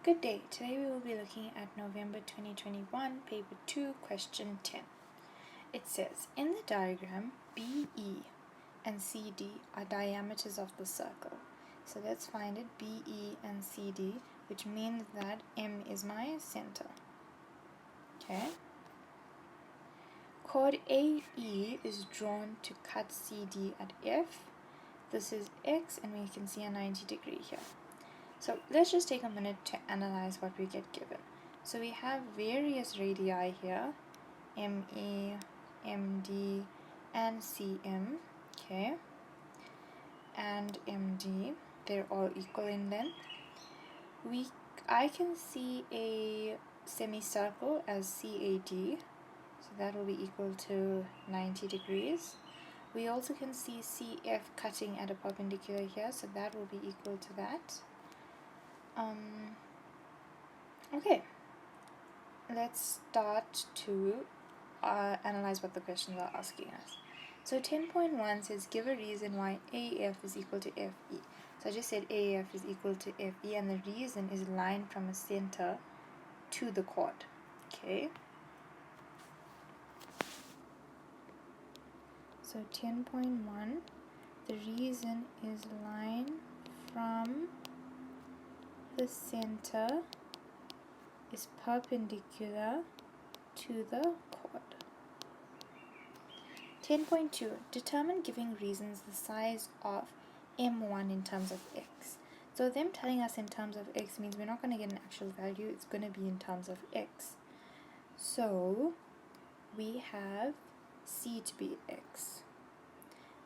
Good day. Today we will be looking at November 2021, paper 2, question 10. It says, in the diagram, BE and CD are diameters of the circle. So let's find it, BE and CD, which means that M is my center. Okay. Chord AE is drawn to cut CD at F. This is X, and we can see a 90 degree here. So let's just take a minute to analyze what we get given. So we have various radii here, ME, MD, and CM, okay, and MD. They're all equal in length. I can see a semicircle as CAD, so that will be equal to 90 degrees. We also can see CF cutting at a perpendicular here, so that will be equal to that. Okay, let's start to analyze what the questions are asking us. So 10.1 says give a reason why AF is equal to FE. So I just said AF is equal to FE, and the reason is line from a center to the chord. Okay. So 10.1, the reason is line from the center is perpendicular to the chord. 10.2, determine giving reasons the size of M1 in terms of X. So them telling us in terms of X means we're not going to get an actual value, it's going to be in terms of X. So we have C to be X.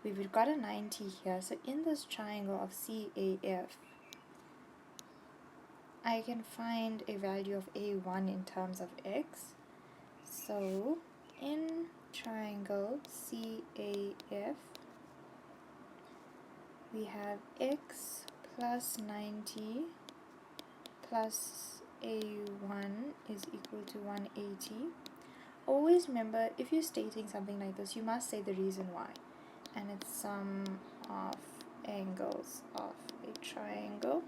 We've got a 90 here, so in this triangle of CAF, I can find a value of A1 in terms of X. So in triangle CAF, we have X plus 90 plus A1 is equal to 180. Always remember, if you're stating something like this, you must say the reason why. And it's sum of angles of a triangle.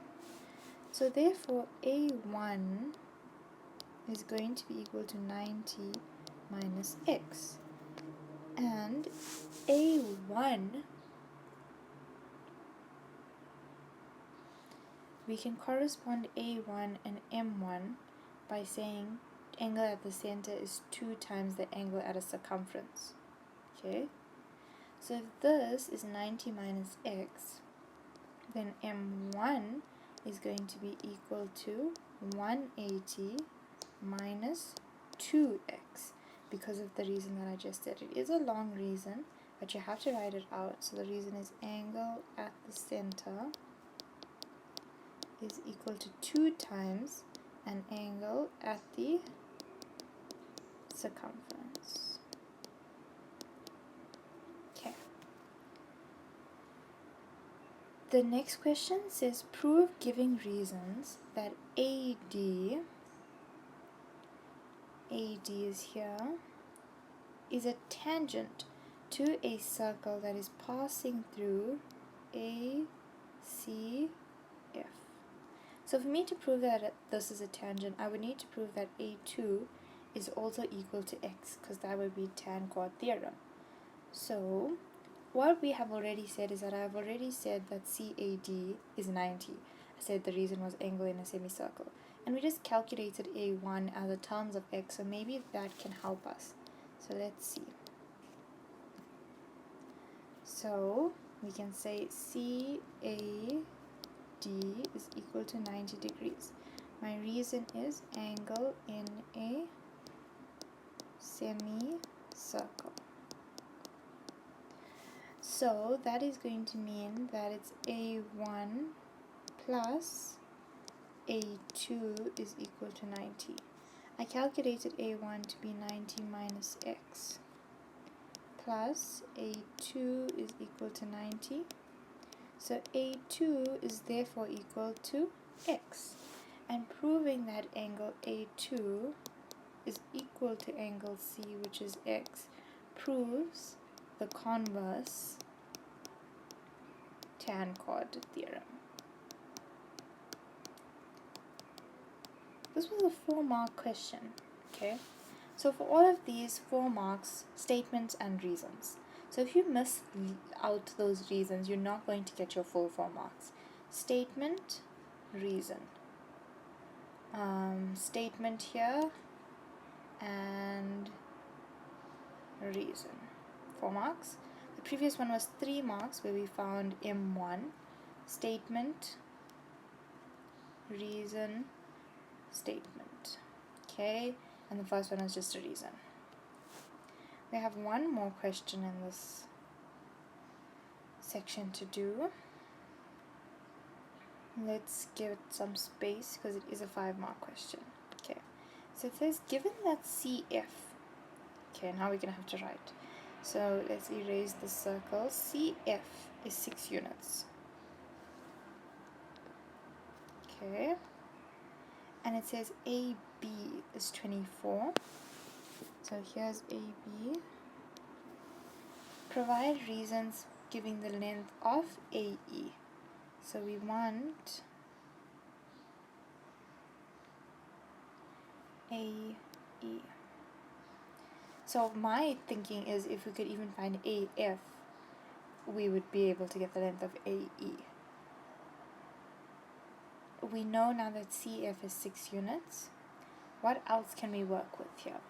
So therefore, A1 is going to be equal to 90 minus X. And A1, we can correspond A1 and M1 by saying angle at the center is 2 times the angle at a circumference. Okay? So if this is 90 minus X, then M1 is going to be equal to 180 minus 2x, because of the reason that I just said. It is a long reason, but you have to write it out. So the reason is angle at the center is equal to 2 times an angle at the circumference. Okay. The next question says prove giving reasons that AD is here, is a tangent to a circle that is passing through ACF. So for me to prove that this is a tangent, I would need to prove that A2 is also equal to X, because that would be tan chord theorem. So what we have already said is that I've already said that CAD is 90. I said the reason was angle in a semicircle. And we just calculated A1 as the terms of X, so maybe that can help us. So let's see. So we can say CAD is equal to 90 degrees. My reason is angle in a semicircle. So that is going to mean that it's A1 plus A2 is equal to 90. I calculated A1 to be 90 minus X plus A2 is equal to 90. So A2 is therefore equal to X. And proving that angle A2 is equal to angle C, which is X, proves the converse tan chord theorem. this was a 4-mark question, okay? So for all of these 4 marks, statements and reasons. So if you miss out those reasons, you're not going to get your full 4 marks. Statement, reason. Statement here and reason. 4 marks. The previous one was 3 marks where we found M1. Statement, reason, statement. Okay, and the first one was just a reason. We have one more question in this section to do. Let's give it some space because it is a 5-mark question. Okay, so it says given that CF, okay, now we're gonna have to write. So let's erase the circle. CF is 6 units. Okay, and it says AB is 24. So here's AB. Provide reasons giving the length of AE. So we want AE. So my thinking is if we could even find AF, we would be able to get the length of AE. We know now that CF is 6 units. What else can we work with here?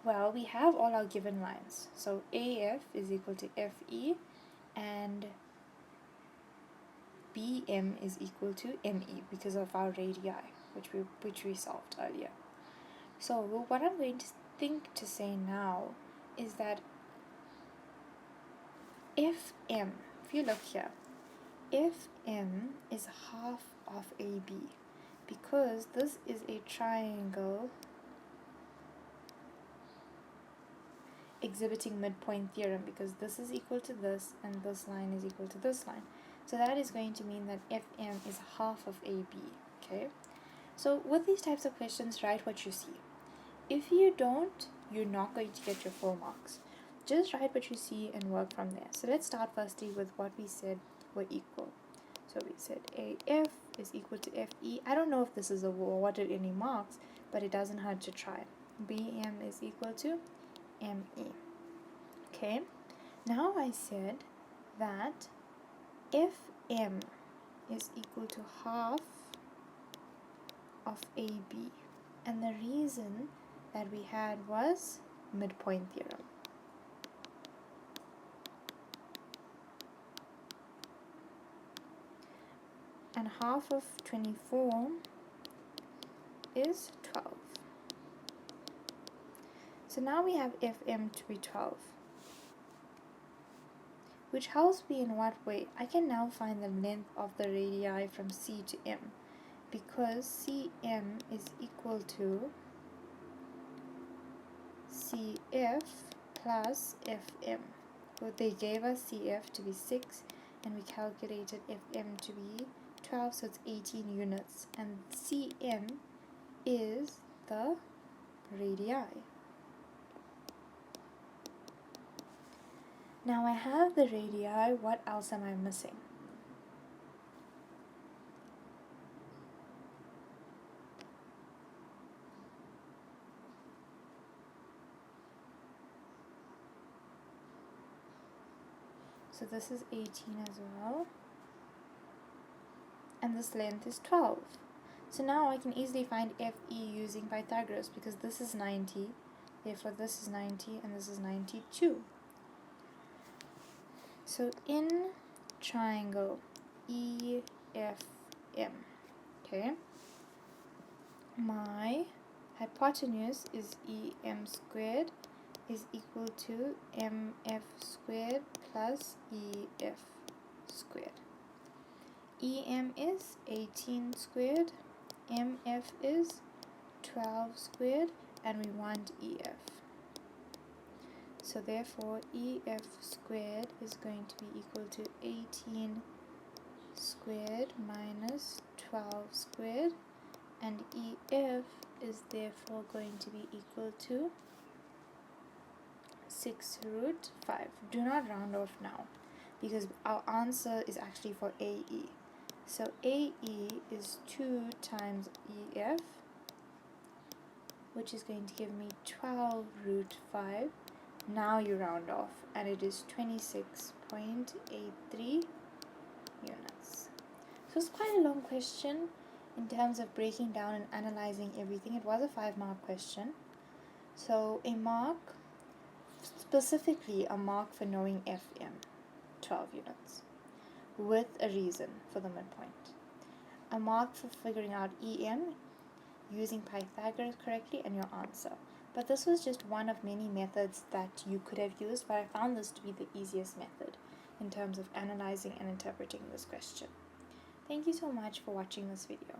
Well, we have all our given lines. So AF is equal to FE and BM is equal to ME because of our radii, which we solved earlier. So what I'm going to think to say now is that if M, if you look here, if M is half of AB, because this is a triangle exhibiting midpoint theorem, because this is equal to this and this line is equal to this line. So that is going to mean that FM is half of AB, okay? So with these types of questions, write what you see. If you don't, you're not going to get your full marks. Just write what you see and work from there. So let's start firstly with what we said were equal. So we said AF is equal to FE. I don't know if this is awarded any marks, but it doesn't hurt to try. BM is equal to ME. Okay, now I said that if M is equal to half of AB, and the reason that we had was midpoint theorem. And half of 24 is 12. So now we have FM to be 12. Which helps me in what way? I can now find the length of the radii from C to M, because CM is equal to CF plus FM. Well, they gave us CF to be 6 and we calculated FM to be 12, so it's 18 units, and CM is the radii. Now I have the radii, what else am I missing? So this is 18 as well. And this length is 12. So now I can easily find FE using Pythagoras, because this is 90, therefore this is 90 and this is 92. So in triangle EFM, okay, my hypotenuse is EM squared is equal to MF squared plus EF squared. EM is 18 squared, MF is 12 squared, and we want EF. So therefore EF squared is going to be equal to 18 squared minus 12 squared, and EF is therefore going to be equal to 6 root 5. Do not round off now. because our answer is actually for AE. So AE is 2 times EF, which is going to give me 12 root 5. Now you round off, and it is 26.83 units. So it's quite a long question in terms of breaking down and analyzing everything. It was a 5-mark question. So a mark, specifically a mark for knowing FM, 12 units, with a reason for the midpoint. A mark for figuring out EM, using Pythagoras correctly, and your answer. But this was just one of many methods that you could have used, but I found this to be the easiest method in terms of analyzing and interpreting this question. Thank you so much for watching this video.